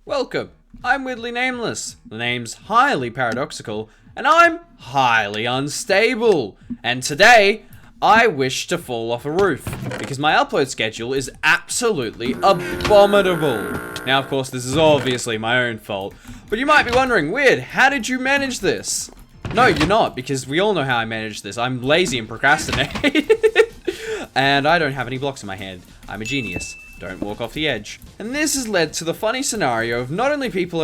Welcome, I'm weirdly nameless, the name's highly paradoxical, and I'm highly unstable. And today, I wish to fall off a roof, because my upload schedule is absolutely abominable. Now, of course, this is obviously my own fault, but you might be wondering, Weird, how did you manage this? No, you're not, because we all know how I manage this. I'm lazy and procrastinate. And I don't have any blocks in my hand. I'm a genius. Don't walk off the edge. And this has led to the funny scenario of not only people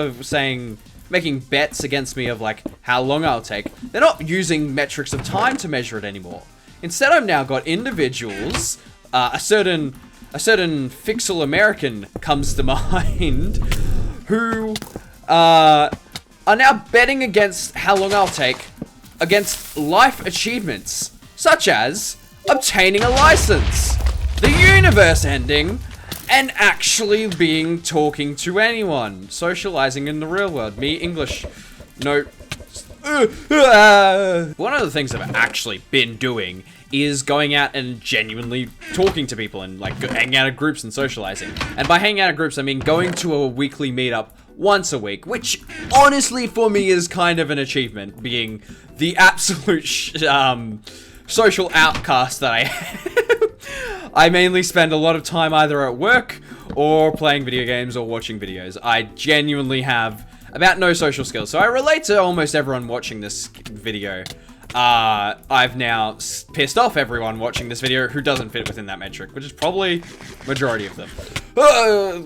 making bets against me of like how long I'll take, they're not using metrics of time to measure it anymore. Instead, I've now got individuals, a certain Fixal American comes to mind, who are now betting against how long I'll take against life achievements, such as obtaining a license, the universe ending, and actually talking to anyone, socializing in the real world. Me, English, no. One of the things I've actually been doing is going out and genuinely talking to people and like hanging out in groups and socializing. And by hanging out in groups, I mean going to a weekly meetup once a week, which honestly for me is kind of an achievement, being the absolute social outcast that I am. I mainly spend a lot of time either at work or playing video games or watching videos. I genuinely have about no social skills, so I relate to almost everyone watching this video. I've now pissed off everyone watching this video who doesn't fit within that metric, which is probably majority of them.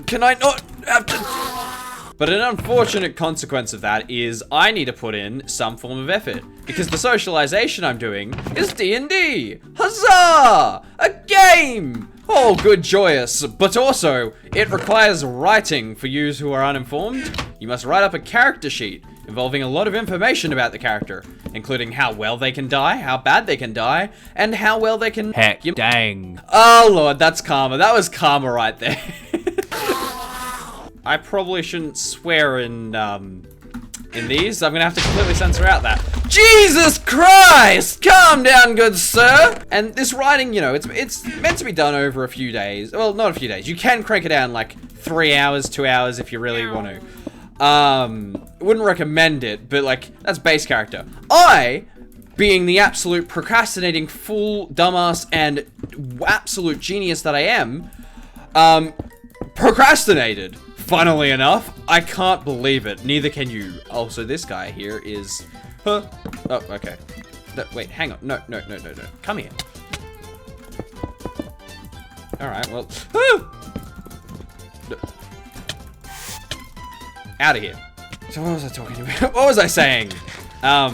Can I not have to... But an unfortunate consequence of that is I need to put in some form of effort, because the socialization I'm doing is D&D. Huzzah! A game! Oh, good joyous. But also, it requires writing for you who are uninformed. You must write up a character sheet involving a lot of information about the character, including how well they can die, how bad they can die, and how well they can... Heck, dang. Oh lord, that's karma. That was karma right there. I probably shouldn't swear in these. I'm gonna have to completely censor out that. Jesus Christ! Calm down, good sir! And this writing, you know, it's meant to be done over a few days. Well, not a few days. You can crank it down like 3 hours, 2 hours if you really want to. Wouldn't recommend it, but like, that's base character. I, being the absolute procrastinating fool, dumbass, and absolute genius that I am, procrastinated. Funnily enough, I can't believe it. Neither can you. Also, this guy here is... Huh? Oh, okay. No, wait, hang on. No. Come here. Alright, well... No. Out of here. So what was I talking about? What was I saying? Yeah,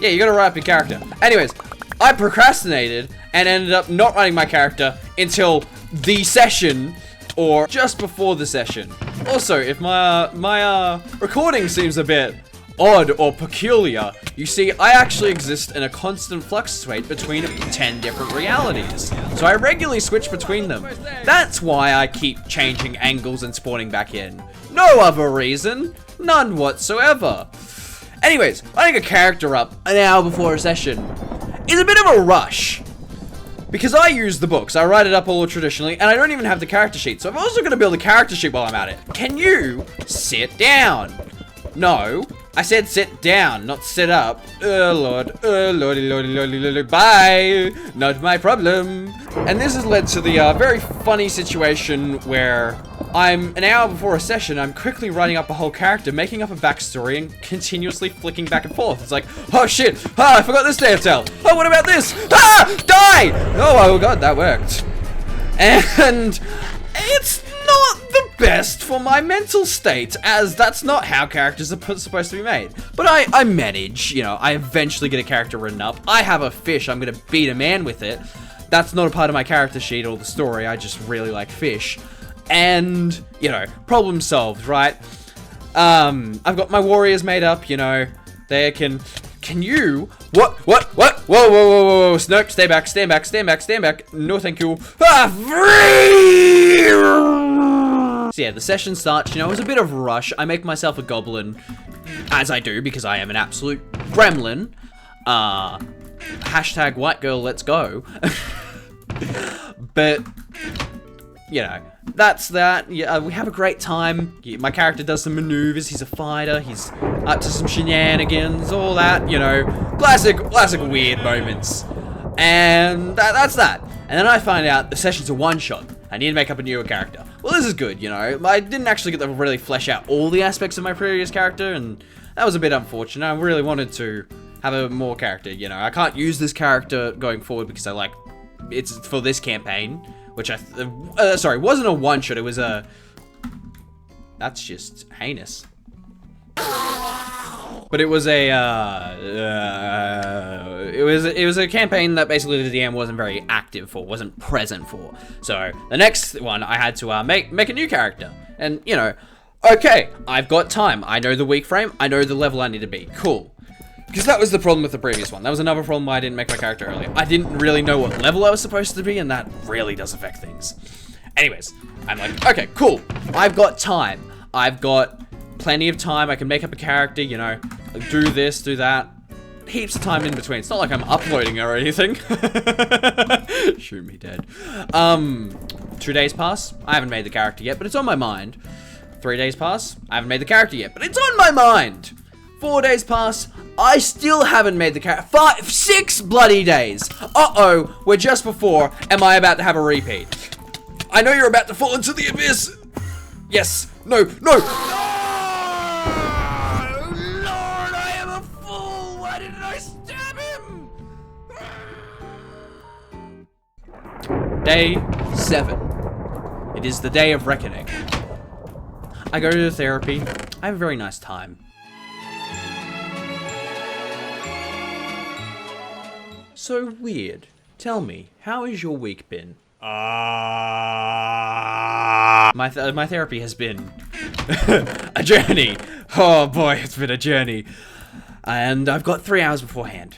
you gotta write up your character. Anyways, I procrastinated and ended up not writing my character until the session, or just before the session. Also, if my recording seems a bit odd or peculiar, you see, I actually exist in a constant flux state between 10 different realities. So I regularly switch between them. That's why I keep changing angles and spawning back in. No other reason. None whatsoever. Anyways, writing a character up an hour before a session is a bit of a rush. Because I use the books, I write it up all traditionally, and I don't even have the character sheet, so I'm also going to build a character sheet while I'm at it. Can you sit down? No, I said sit down, not sit up. Lordy, lordy, bye. Not my problem. And this has led to the very funny situation where I'm an hour before a session, I'm quickly writing up a whole character, making up a backstory, and continuously flicking back and forth. It's like, oh shit, I forgot this day to tell. Oh, what about this? Die! Oh god, that worked. And it's not the best for my mental state, as that's not how characters are supposed to be made. But I manage, you know, I eventually get a character written up. I have a fish, I'm gonna beat a man with it. That's not a part of my character sheet or the story, I just really like fish. And, you know, problem solved, right? I've got my warriors made up, you know, they can you, what, whoa, nope, stay back, no thank you, So yeah, the session starts, you know, it was a bit of a rush, I make myself a goblin, as I do, because I am an absolute gremlin, hashtag white girl, let's go, but, you know, that's that. Yeah, we have a great time. My character does some maneuvers. He's a fighter. He's up to some shenanigans, all that, you know, classic weird moments. And that's that. And then I find out the session's a one-shot. I need to make up a newer character. Well, this is good, you know. I didn't actually get to really flesh out all the aspects of my previous character, and that was a bit unfortunate. I really wanted to have a more character, you know. I can't use this character going forward because it's for this campaign, which sorry, wasn't a one-shot, it was a... That's just heinous. But it was a, it was a campaign that basically the DM wasn't very active for, wasn't present for. So, the next one, I had to, make a new character. And, you know, okay, I've got time. I know the weak frame, I know the level I need to be. Cool. Because that was the problem with the previous one. That was another problem why I didn't make my character earlier. I didn't really know what level I was supposed to be, and that really does affect things. Anyways, I'm like, okay, cool. I've got time. I've got plenty of time. I can make up a character, you know, do this, do that. Heaps of time in between. It's not like I'm uploading or anything. Shoot me dead. 2 days pass. I haven't made the character yet, but it's on my mind. 3 days pass. I haven't made the character yet, but it's on my mind. 4 days pass. I still haven't made the character. 6 bloody days. Uh-oh. We're just before. Am I about to have a repeat? I know you're about to fall into the abyss. Yes. No. No. Day 7. It is the day of reckoning. I go to therapy. I have a very nice time. So weird. Tell me, how has your week been? My therapy has been a journey. Oh boy, it's been a journey. And I've got 3 hours beforehand.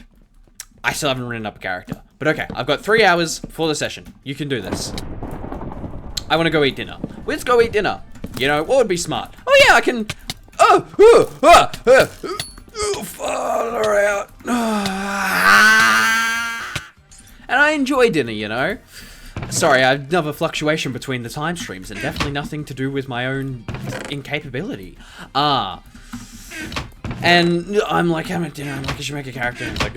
I still haven't written up a character. But okay, I've got 3 hours for the session. You can do this. I want to go eat dinner. Let's go eat dinner. You know, what would be smart? Oh yeah, I can... Far out. And I enjoy dinner, you know. Sorry, I have another fluctuation between the time streams, and definitely nothing to do with my own incapability. And I'm like, I'm at dinner, I'm like, I should make a character. And it's like,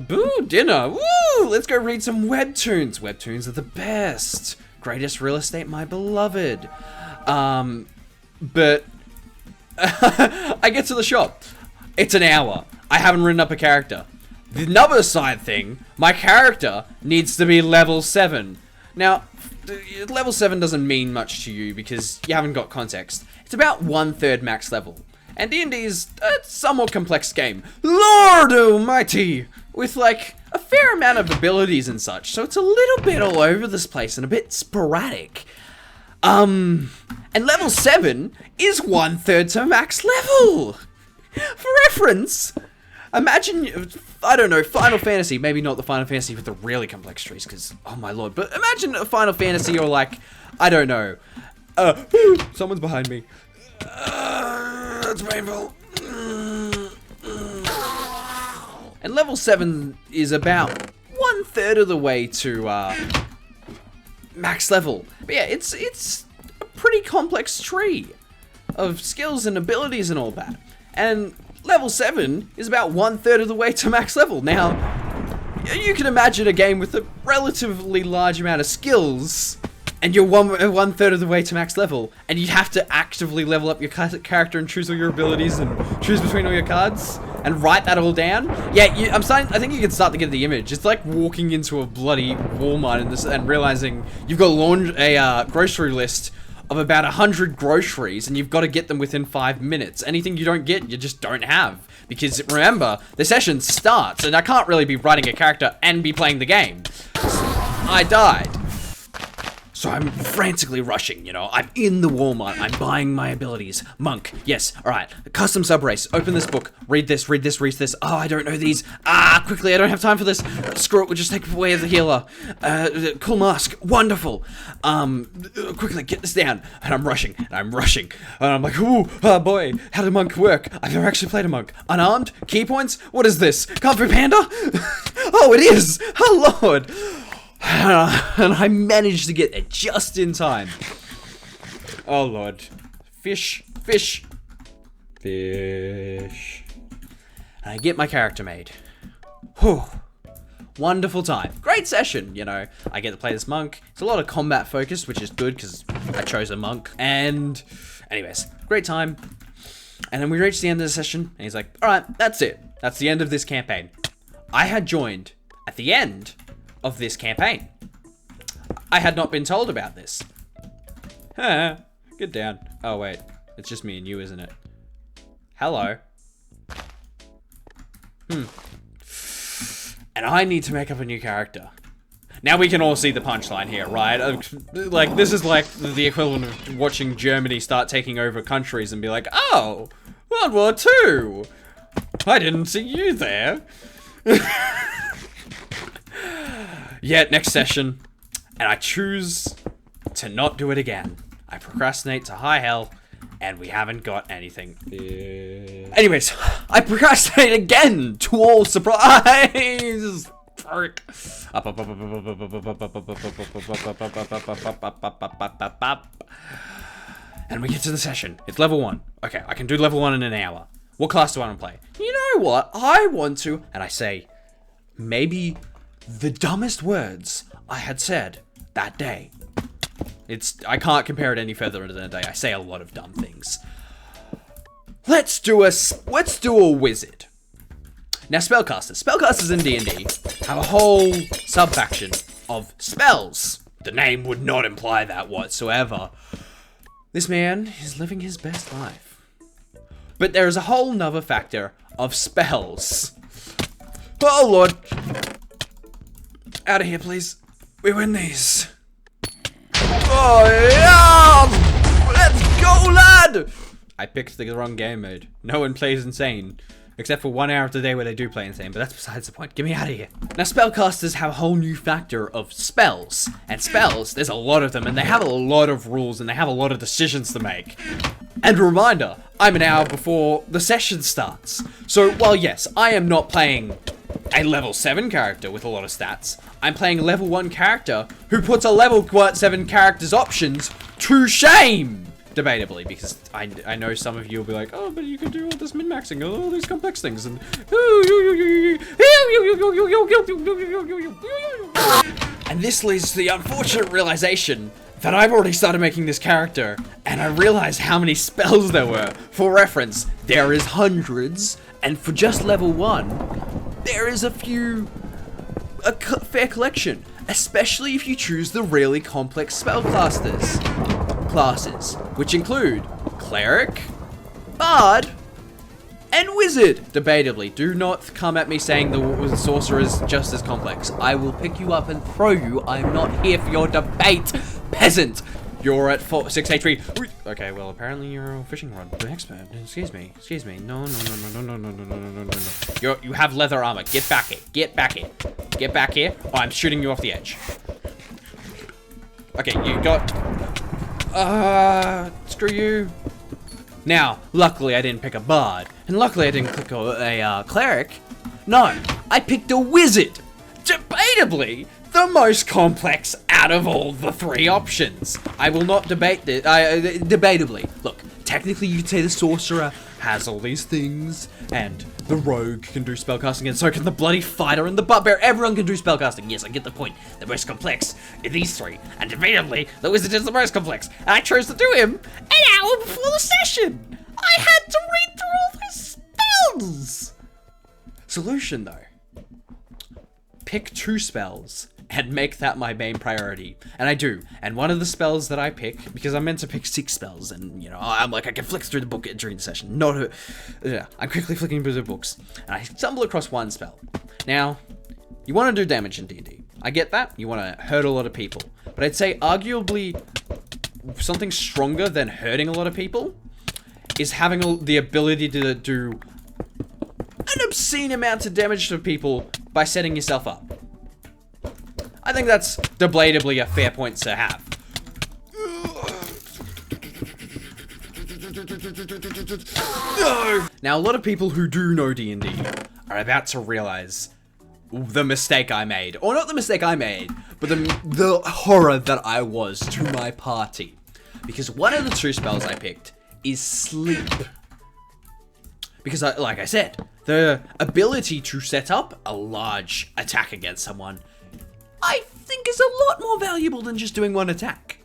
boo, dinner, woo, let's go read some webtoons. Webtoons are the best. Greatest real estate, my beloved. But I get to the shop. It's an hour. I haven't written up a character. The another side thing, my character needs to be level 7. Now, level 7 doesn't mean much to you because you haven't got context. It's about 1/3 max level. And D&D is a somewhat complex game. Lord almighty! With like a fair amount of abilities and such, so it's a little bit all over this place and a bit sporadic. And level 7 is 1/3 to max level! For reference, imagine, I don't know, Final Fantasy, maybe not the Final Fantasy with the really complex trees, because, oh my lord, but imagine a Final Fantasy or like, I don't know, someone's behind me. That's painful. And level 7 is about 1/3 of the way to max level. But yeah, it's a pretty complex tree of skills and abilities and all that. And level 7 is about 1/3 of the way to max level. Now, you can imagine a game with a relatively large amount of skills, and you're 1/3 of the way to max level, and you have to actively level up your character and choose all your abilities and choose between all your cards and write that all down. Yeah, I think you can start to get the image. It's like walking into a bloody Walmart and realizing you've got a grocery list of about 100 groceries, and you've got to get them within 5 minutes. Anything you don't get, you just don't have. Because remember, the session starts, and I can't really be writing a character and be playing the game. I died. So I'm frantically rushing, you know. I'm in the Walmart. I'm buying my abilities. Monk. Yes. All right. Custom subrace. Open this book. Read this. Read this. Read this. Oh, I don't know these. Quickly. I don't have time for this. Screw it. We'll just take away the healer. Cool mask. Wonderful. Quickly get this down. And I'm rushing. And I'm rushing. And I'm like, oh boy. How did Monk work? I've never actually played a Monk. Unarmed? Key points? What is this? Kung Fu Panda? Oh, it is. Oh, Lord. And I managed to get there just in time. Oh, Lord. Fish. Fish. Fish. And I get my character made. Whew. Wonderful time. Great session, you know. I get to play this monk. It's a lot of combat focused, which is good because I chose a monk. And anyways, great time. And then we reached the end of the session and he's like, all right, that's it. That's the end of this campaign. I had joined at the end of this campaign. I had not been told about this. Huh. Get down. Oh, wait. It's just me and you, isn't it? Hello. And I need to make up a new character. Now we can all see the punchline here, right? Like, this is like the equivalent of watching Germany start taking over countries and be like, oh, World War II. I didn't see you there. Yet, next session, and I choose to not do it again. I procrastinate to high hell, and we haven't got anything. Anyways, I procrastinate again, to all surprise. And we get to the session. It's level 1. Okay, I can do level 1 in an hour. What class do I want to play? You know what? I want to, and I say, maybe the dumbest words I had said that day. I can't compare it any further than a day. I say a lot of dumb things. Let's do a wizard. Now, spellcasters in D&D have a whole sub-faction of spells. The name would not imply that whatsoever. This man is living his best life. But there is a whole nother factor of spells. Oh, Lord. Out of here, please. We win these. Oh, yeah! Let's go, lad! I picked the wrong game mode. No one plays Insane. Except for 1 hour of the day where they do play Insane, but that's besides the point. Get me out of here. Now, spellcasters have a whole new factor of spells. And spells, there's a lot of them, and they have a lot of rules, and they have a lot of decisions to make. And a reminder, I'm an hour before the session starts. So, while yes, I am not playing a level 7 character with a lot of stats, I'm playing a level 1 character who puts a level 7 character's options to shame! Debatably, because I know some of you will be like, oh, but you can do all this min-maxing, all these complex things, and and this leads to the unfortunate realization that I've already started making this character, and I realized how many spells there were. For reference, there is hundreds, and for just level 1, there is a fair collection, especially if you choose the really complex spellcasters. Classes, which include Cleric, Bard, and Wizard. Debatably, do not come at me saying the Sorcerer is just as complex. I will pick you up and throw you. I'm not here for your debate, peasant. You're at 683. Okay, well, apparently you're a fishing rod expert. Excuse me. No. You have leather armor. Get back here. Get back here. Oh, I'm shooting you off the edge. Okay, you got... screw you. Now, luckily I didn't pick a Bard, and luckily I didn't click a Cleric. No, I picked a Wizard. Debatably, the most complex out of all the 3 options. I will not debate this. Debatably, look, technically you could say the Sorcerer has all these things, and the Rogue can do spellcasting, and so can the bloody Fighter and the Barbarian. Everyone can do spellcasting. Yes, I get the point. The most complex are these 3, and debatably, the Wizard is the most complex. And I chose to do him an hour before the session. I had to read through all his spells. Solution, though. Pick 2 spells and make that my main priority. And I do. And one of the spells that I pick, because I'm meant to pick 6 spells, and, you know, I'm like, I can flick through the book during the session. I'm quickly flicking through the books, and I stumble across one spell. Now, you want to do damage in D&D. I get that. You want to hurt a lot of people. But I'd say arguably something stronger than hurting a lot of people is having the ability to do an obscene amount of damage to people by setting yourself up. I think that's debatably a fair point to have. Now, a lot of people who do know D&D are about to realize the mistake I made. Or not the mistake I made, but the horror that I was to my party. because one of the 2 spells I picked is sleep. Because, like I said, the ability to set up a large attack against someone, I think is a lot more valuable than just doing 1 attack.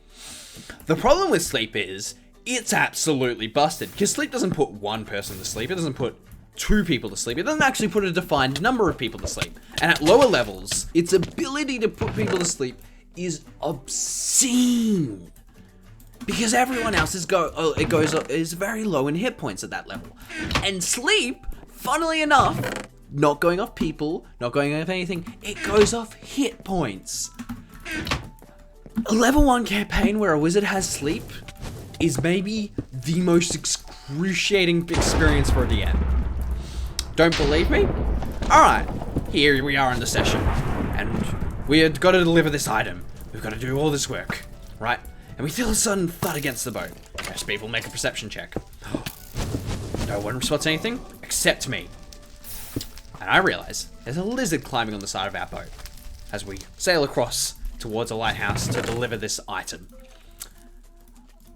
The problem with sleep is, it's absolutely busted, because sleep doesn't put 1 person to sleep, it doesn't put 2 people to sleep, it doesn't actually put a defined number of people to sleep. And at lower levels, its ability to put people to sleep is obscene. Because everyone else is very low in hit points at that level. And sleep, funnily enough, not going off people, not going off anything, it goes off hit points. A level 1 campaign where a wizard has sleep is maybe the most excruciating experience for a DM. Don't believe me? Alright, here we are in the session. And we have got to deliver this item. We've got to do all this work, right? And we feel a sudden thud against the boat. Most people make a perception check. No one spots anything except me. And I realize there's a lizard climbing on the side of our boat as we sail across towards a lighthouse to deliver this item.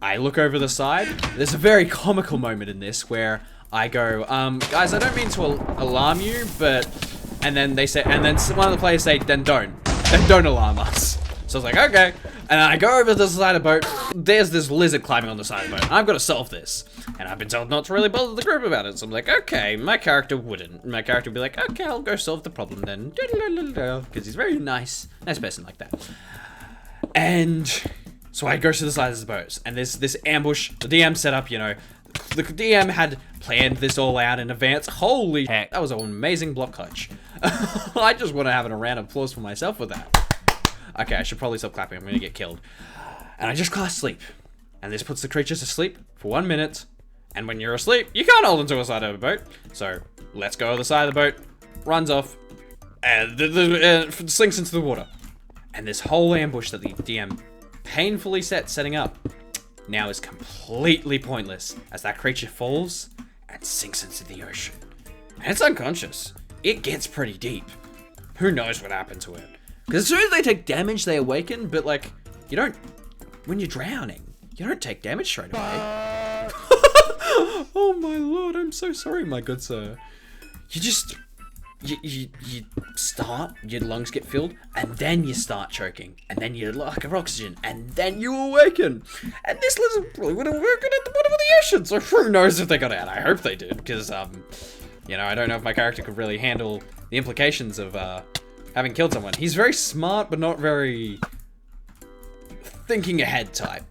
I look over the side. There's a very comical moment in this where I go, guys, I don't mean to alarm you, but... And then they say, and then one of the players say, then don't alarm us. So I was like, okay. And I go over to the side of the boat. There's this lizard climbing on the side of the boat. I've got to solve this. And I've been told not to really bother the group about it. So I'm like, okay, my character wouldn't. My character would be like, okay, I'll go solve the problem then. Because he's very nice person like that. And so I go to the side of the boat. And there's this ambush. The DM set up, you know. The DM had planned this all out in advance. Holy heck, that was an amazing block clutch. I just want to have a round of applause for myself with that. Okay, I should probably stop clapping. I'm going to get killed. And I just cast sleep. And this puts the creatures to sleep for 1 minute. And when you're asleep, you can't hold onto a side of a boat. So, let's go to the side of the boat. Runs off. And sinks into the water. And this whole ambush that the DM painfully setting up now is completely pointless as that creature falls and sinks into the ocean. And it's unconscious. It gets pretty deep. Who knows what happened to it? Because as soon as they take damage, they awaken, but like, you don't, when you're drowning, you don't take damage straight away. Oh my lord, I'm so sorry, my good sir. You just, you start, your lungs get filled, and then you start choking, and then you lack of oxygen, and then you awaken. And this lizard probably would have awakened at the bottom of the ocean, so who knows if they got out. I hope they did, because, you know, I don't know if my character could really handle the implications of, having killed someone. He's very smart, but not very thinking ahead type.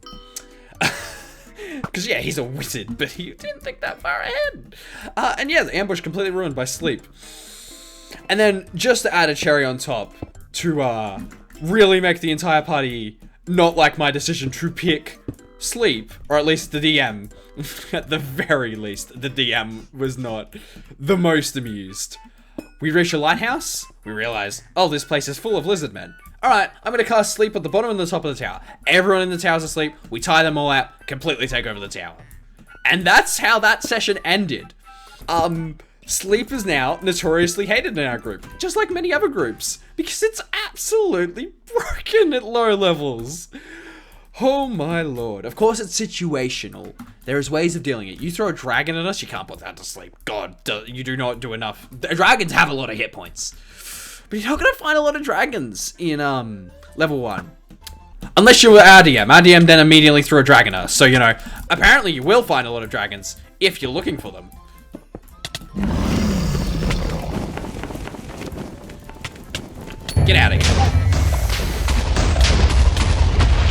Because, yeah, he's a wizard, but he didn't think that far ahead. And yeah, the ambush completely ruined by sleep. And then, just to add a cherry on top, to really make the entire party not like my decision to pick sleep, or at least the DM, at the very least, the DM was not the most amused. We reach a lighthouse, we realize, oh, this place is full of lizard men. Alright, I'm gonna cast sleep at the bottom and the top of the tower. Everyone in the tower's asleep, we tie them all out, completely take over the tower. And that's how that session ended. Sleep is now notoriously hated in our group, just like many other groups, because it's absolutely broken at low levels. Oh my lord. Of course it's situational. There is ways of dealing it. You throw a dragon at us, you can't put that to sleep. God, you do not do enough. Dragons have a lot of hit points. But you're not going to find a lot of dragons in level 1. Unless you're our DM. Our DM then immediately threw a dragon at us. So, you know, apparently you will find a lot of dragons if you're looking for them. Get out of here.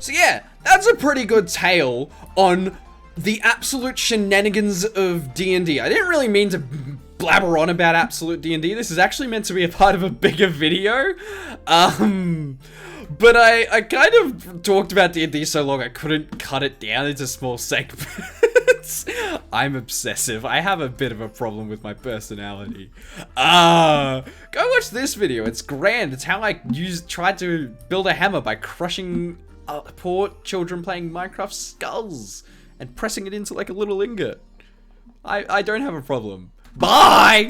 So yeah, that's a pretty good tale on the absolute shenanigans of D&D. I didn't really mean to blabber on about absolute D&D. This is actually meant to be a part of a bigger video. But I kind of talked about D&D so long I couldn't cut it down into small segments. I'm obsessive. I have a bit of a problem with my personality. Go watch this video. It's grand. It's how I tried to build a hammer by crushing poor children playing Minecraft skulls and pressing it into like a little ingot. I don't have a problem. Bye!